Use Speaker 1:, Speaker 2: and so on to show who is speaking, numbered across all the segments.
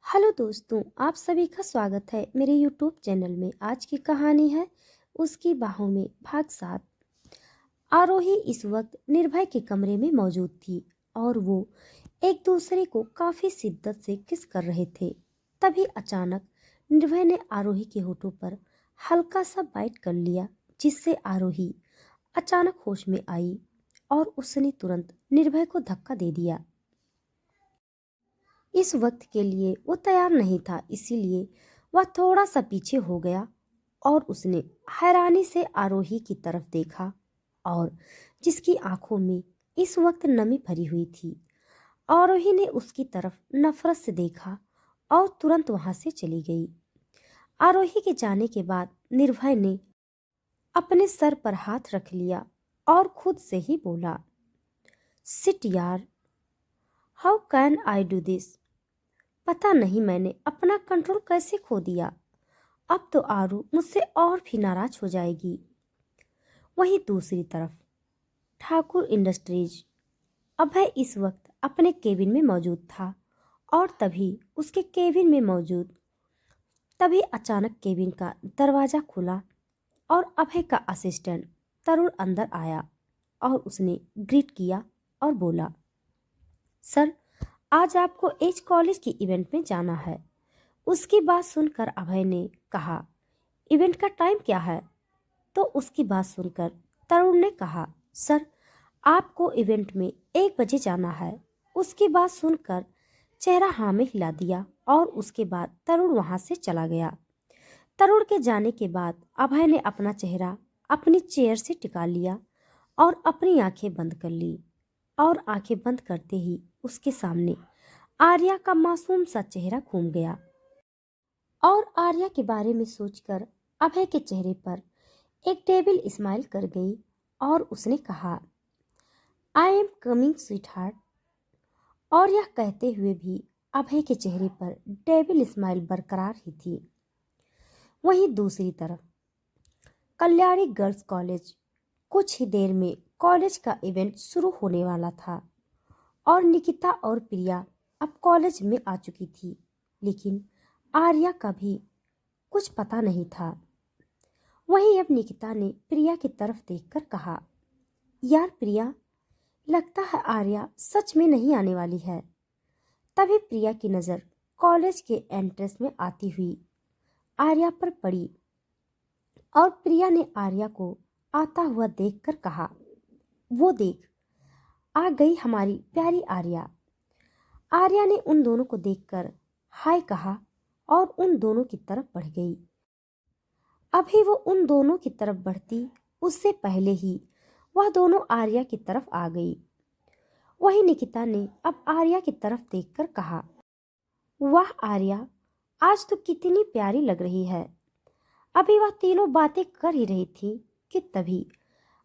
Speaker 1: Hello दोस्तों, आप सभी का स्वागत है मेरे यूट्यूब चैनल में। आज की कहानी है उसकी बाहों में भाग 7। आरोही इस वक्त निर्भय के कमरे में मौजूद थी और वो एक दूसरे को काफी शिद्दत से किस कर रहे थे। तभी अचानक निर्भय ने आरोही के होठों पर हल्का सा बाइट कर लिया, जिससे आरोही अचानक होश में आई और उसने तुरंत निर्भय को धक्का दे दिया। इस वक्त के लिए वो तैयार नहीं था, इसीलिए वह थोड़ा सा पीछे हो गया और उसने हैरानी से आरोही की तरफ देखा और जिसकी आंखों में इस वक्त नमी भरी हुई थी। आरोही ने उसकी तरफ नफरत से देखा और तुरंत वहां से चली गई। आरोही के जाने के बाद निर्भय ने अपने सर पर हाथ रख लिया और खुद से ही बोला, सिट यार, how can I do this. पता नहीं मैंने अपना कंट्रोल कैसे खो दिया। अब तो आरू मुझसे और भी नाराज हो जाएगी। वहीं दूसरी तरफ ठाकुर इंडस्ट्रीज अभय इस वक्त अपने केबिन में मौजूद था और तभी अचानक केबिन का दरवाजा खुला और अभय का असिस्टेंट तरुण अंदर आया और उसने ग्रीट किया और बोला, सर, आज आपको एज कॉलेज की इवेंट में जाना है। उसकी बात सुनकर अभय ने कहा, इवेंट का टाइम क्या है? तो उसकी बात सुनकर तरुण ने कहा, सर, आपको इवेंट में 1 बजे जाना है। उसकी बात सुनकर चेहरा हाँ में हिला दिया और उसके बाद तरुण वहां से चला गया। तरुण के जाने के बाद अभय ने अपना चेहरा अपनी चेयर से टिका लिया और अपनी आंखें बंद कर ली और आंखें बंद करते ही उसके सामने आर्या का मासूम सा चेहरा घूम गया और आर्या के बारे में सोचकर अभय के चेहरे पर एक टेबल स्माइल कर गई और उसने कहा, I am coming sweet heart. और यह कहते हुए भी अभय के चेहरे पर डेविल स्माइल बरकरार ही थी। वहीं दूसरी तरफ कल्याणी गर्ल्स कॉलेज, कुछ ही देर में कॉलेज का इवेंट शुरू होने वाला था और निकिता और प्रिया अब कॉलेज में आ चुकी थी, लेकिन आर्या का भी कुछ पता नहीं था। वहीं अब निकिता ने प्रिया की तरफ देखकर कहा, यार प्रिया, लगता है आर्या सच में नहीं आने वाली है। तभी प्रिया की नज़र कॉलेज के एंट्रेंस में आती हुई आर्या पर पड़ी और प्रिया ने आर्या को आता हुआ देखकर कहा, वो देख, आ गई हमारी प्यारी आर्या। आर्या ने उन दोनों को देखकर हाय कहा और उन दोनों की तरफ बढ़ गई। अभी वो उन दोनों की तरफ बढ़ती उससे पहले ही वह दोनों आर्या की तरफ आ गई। वही निकिता ने अब आर्या की तरफ देखकर कहा, वाह आर्या, आज तो कितनी प्यारी लग रही है। अभी वह तीनों बातें कर ही रही थी कि तभी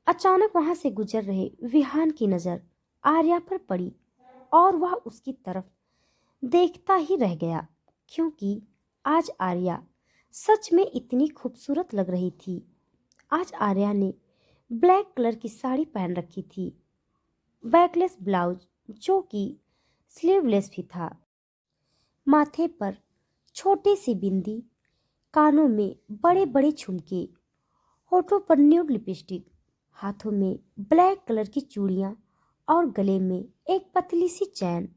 Speaker 1: अचानक वहां से गुजर रहे विहान की नजर आर्या पर पड़ी और वह उसकी तरफ देखता ही रह गया, क्योंकि आज आर्या सच में इतनी खूबसूरत लग रही थी। आज आर्या ने ब्लैक कलर की साड़ी पहन रखी थी, बैकलेस ब्लाउज जो कि स्लीवलेस भी था, माथे पर छोटी सी बिंदी, कानों में बड़े बड़े झुमके, होठों पर न्यूड लिपस्टिक, हाथों में ब्लैक कलर की चूड़ियां और गले में एक पतली सी चैन,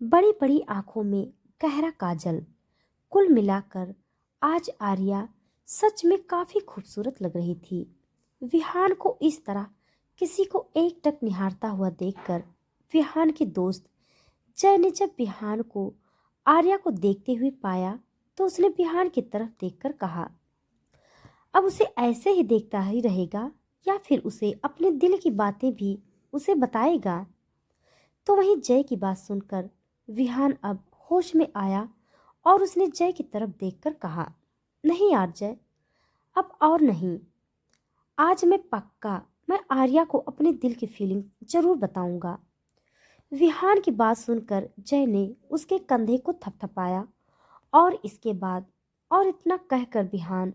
Speaker 1: बड़ी बड़ी आंखों में गहरा काजल। कुल मिलाकर आज आर्या सच में काफी खूबसूरत लग रही थी। विहान को इस तरह किसी को एकटक निहारता हुआ देखकर विहान के दोस्त जय ने जब विहान को आर्या को देखते हुए पाया तो उसने विहान की तरफ देखकर कहा, अब उसे ऐसे ही देखता ही रहेगा या फिर उसे अपने दिल की बातें भी उसे बताएगा। तो वहीं जय की बात सुनकर विहान अब होश में आया और उसने जय की तरफ देखकर कहा, नहीं यार जय, अब और नहीं। आज मैं आर्या को अपने दिल की फीलिंग जरूर बताऊंगा। विहान की बात सुनकर जय ने उसके कंधे को थपथपाया और इसके बाद और इतना कहकर विहान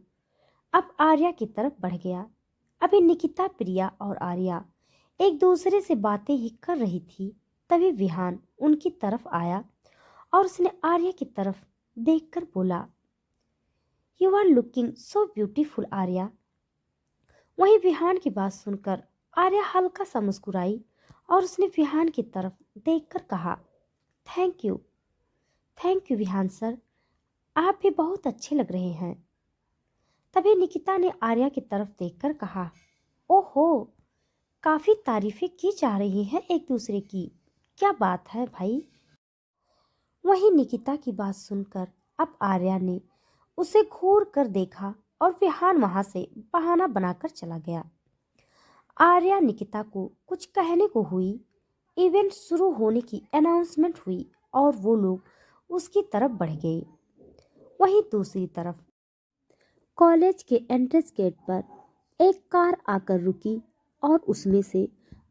Speaker 1: अब आर्या की तरफ बढ़ गया। अभी निकिता, प्रिया और आर्या एक दूसरे से बातें ही कर रही थी, तभी विहान उनकी तरफ आया और उसने आर्या की तरफ देखकर बोला, you are looking so beautiful Arya. वहीं विहान की बात सुनकर आर्या हल्का सा मुस्कुराई और उसने विहान की तरफ देखकर कहा, thank you, thank you Vihaan sir, आप भी बहुत अच्छे लग रहे हैं। तभी निकिता ने आर्या की तरफ देखकर कहा, ओहो, काफी तारीफें की जा रही हैं एक दूसरे की, क्या बात है भाई। वहीं निकिता की बात सुनकर अब आर्या ने उसे घूर कर देखा और विहान वहां से बहाना बनाकर चला गया। आर्या निकिता को कुछ कहने को हुई, इवेंट शुरू होने की अनाउंसमेंट हुई और वो लोग उसकी तरफ बढ़ गए। वहीं दूसरी तरफ कॉलेज के एंट्रेंस गेट पर एक कार आकर रुकी और उसमें से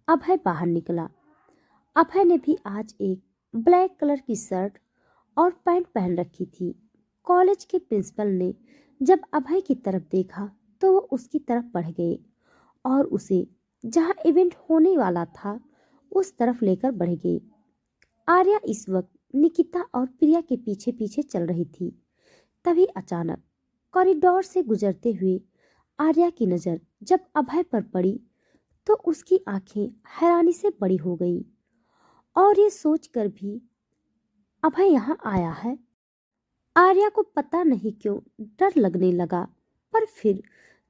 Speaker 1: अभय बाहर निकला। अभय ने भी आज एक ब्लैक कलर की शर्ट और पैंट पहन रखी थी। कॉलेज के प्रिंसिपल ने जब अभय की तरफ देखा तो वो उसकी तरफ बढ़ गए और उसे जहां इवेंट होने वाला था उस तरफ लेकर बढ़ गए। आर्या इस वक्त निकिता और प्रिया के पीछे पीछे चल रही थी। तभी अचानक कॉरिडोर से गुजरते हुए आर्या की नजर जब अभय पर पड़ी तो उसकी आंखें हैरानी से बड़ी हो गई और ये सोचकर भी अभय यहाँ आया है। आर्या को पता नहीं क्यों डर लगने लगा, पर फिर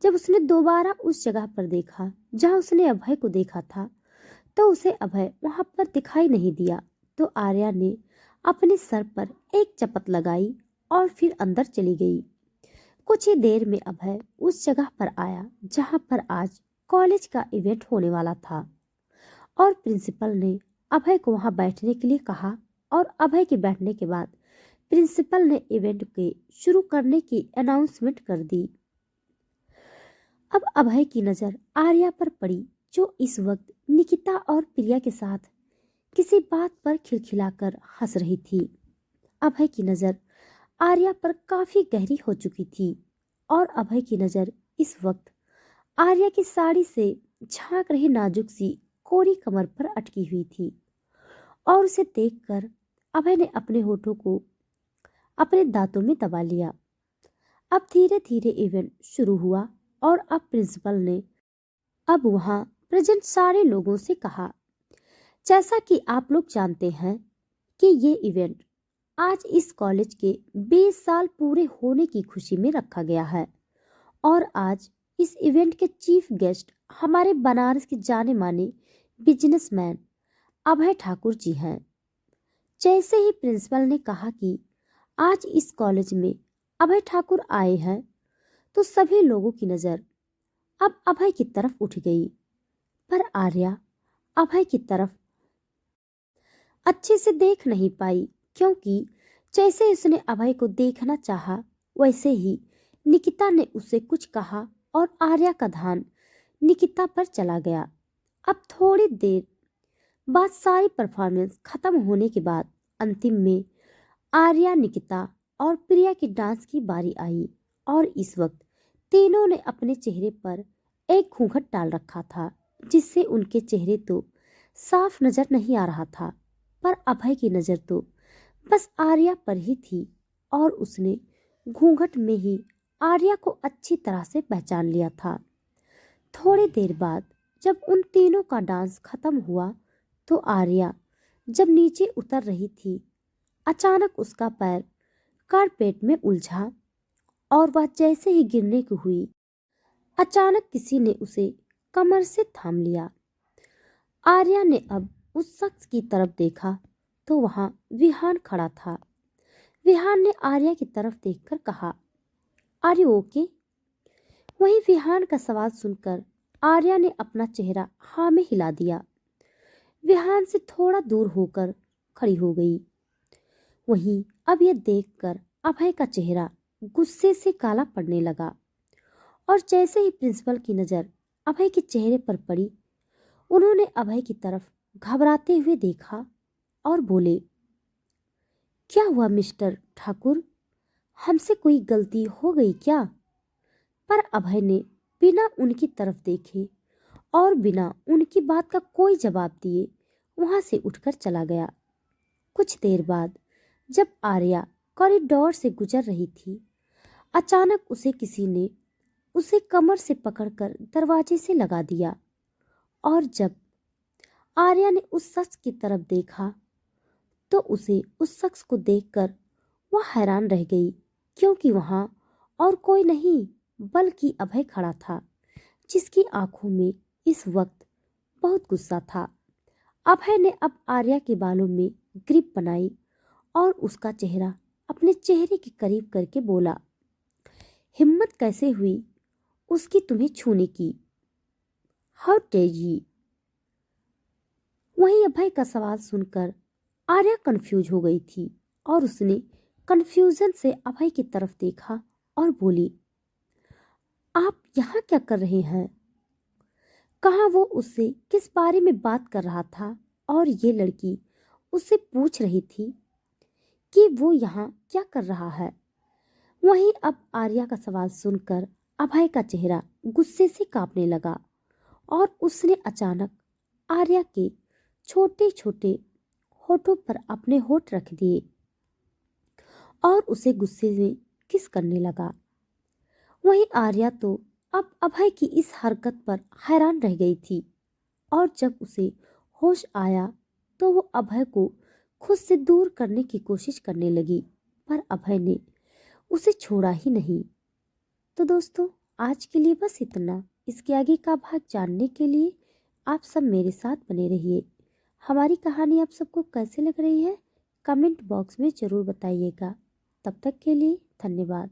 Speaker 1: जब उसने दोबारा उस जगह पर देखा जहां उसने अभय को देखा था तो उसे अभय वहां पर दिखाई नहीं दिया। तो आर्या ने अपने सर पर एक चपत लगाई और फिर अंदर चली गई। कुछ ही देर में अभय उस जगह पर आया जहां पर आज कॉलेज का इवेंट होने वाला था और प्रिंसिपल ने अभय को वहां बैठने के लिए कहा और अभय के बैठने के बाद प्रिंसिपल ने इवेंट के शुरू करने की अनाउंसमेंट कर दी। अब अभय की नजर आर्या पर पड़ी जो इस वक्त निकिता और प्रिया के साथ किसी बात पर खिलखिलाकर हंस रही थी। अभय की नजर आर्या पर काफी गहरी हो चुकी थी और अभय की नजर इस वक्त आर्या की साड़ी से झांक रही नाजुक सी कोरी कमर पर अटकी हुई थी और उसे देखकर अभय ने अपने होठों को अपने दांतों में दबा लिया। अब धीरे धीरे इवेंट शुरू हुआ और अब प्रिंसिपल ने अब वहां प्रेजेंट सारे लोगों से कहा, जैसा कि आप लोग जानते हैं कि ये इवेंट आज इस कॉलेज के 20 साल पूरे होने की खुशी में रखा गया है और आज इस इवेंट के चीफ गेस्ट हमारे बनारस के जाने माने बिजनेसमैन अभय ठाकुर जी हैं। जैसे ही प्रिंसिपल ने कहा कि आज इस कॉलेज में अभय ठाकुर आए हैं तो सभी लोगों की नजर अब अभय की तरफ उठ गई, पर आर्या अभय की तरफ अच्छे से देख नहीं पाई क्योंकि जैसे उसने अभय को देखना चाहा वैसे ही निकिता ने उससे कुछ कहा और आर्या का ध्यान निकिता पर चला गया। अब थोड़ी देर बाद सारी परफॉर्मेंस खत्म होने के बाद अंतिम में आर्या, निकिता और प्रिया की डांस की बारी आई और इस वक्त तीनों ने अपने चेहरे पर एक घूंघट डाल रखा था जिससे उनके चेहरे तो साफ नजर नहीं आ रहा था, पर अभय की नजर तो बस आर्या पर ही थी और उसने घूंघट में ही आर्या को अच्छी तरह से पहचान लिया था। थोड़ी देर बाद जब उन तीनों का डांस खत्म हुआ तो आर्या जब नीचे उतर रही थी अचानक उसका पैर कारपेट में उलझा और वह जैसे ही गिरने को हुई अचानक किसी ने उसे कमर से थाम लिया। आर्या ने अब उस शख्स की तरफ देखा तो वहां विहान खड़ा था। विहान ने आर्या की तरफ देखकर कहा, आर यू ओके? वहीं विहान का सवाल सुनकर आर्या ने अपना चेहरा हाँ में हिला दिया। विहान से थोड़ा दूर होकर खड़ी हो गई। वहीं अब यह देखकर अभय का चेहरा गुस्से से काला पड़ने लगा और जैसे ही प्रिंसिपल की नजर अभय के चेहरे पर पड़ी उन्होंने अभय की तरफ घबराते हुए देखा और बोले, क्या हुआ मिस्टर ठाकुर, हमसे कोई गलती हो गई क्या? पर अभय ने बिना उनकी तरफ देखे और बिना उनकी बात का कोई जवाब दिए वहां से उठकर चला गया। कुछ देर बाद जब आर्या कॉरिडोर से गुजर रही थी, अचानक उसे किसी ने उसे कमर से पकड़कर दरवाजे से लगा दिया। और जब आर्या ने उस शख्स की तरफ देखा तो उसे उस शख्स को देखकर वह हैरान रह गई, क्योंकि वहां और कोई नहीं बल्कि अभय खड़ा था, जिसकी आंखों में इस वक्त बहुत गुस्सा था। अभय ने अब आर्या के बालों में ग्रिप बनाई और उसका चेहरा अपने चेहरे के करीब करके बोला, हिम्मत कैसे हुई उसकी तुम्हें छूने की? How dare you? वहीं अभय का सवाल सुनकर आर्या कंफ्यूज हो गई थी और उसने कंफ्यूजन से अभय की तरफ देखा और बोली, आप यहाँ क्या कर रहे हैं? कहाँ वो उससे किस बारे में बात कर रहा था और ये लड़की उससे पूछ रही थी कि वो यहाँ क्या कर रहा है। वहीं अब आर्या का सवाल सुनकर अभय का चेहरा गुस्से से कांपने लगा और उसने अचानक आर्या के छोटे छोटे होठों पर अपने होठ रख दिए और उसे गुस्से में किस करने लगा। वहीं आर्या तो अब अभय की इस हरकत पर हैरान रह गई थी और जब उसे होश आया तो वो अभय को खुद से दूर करने की कोशिश करने लगी, पर अभय ने उसे छोड़ा ही नहीं। तो दोस्तों, आज के लिए बस इतना। इसके आगे का भाग जानने के लिए आप सब मेरे साथ बने रहिए। हमारी कहानी आप सबको कैसे लग रही है, कमेंट बॉक्स में ज़रूर बताइएगा। तब तक के लिए धन्यवाद।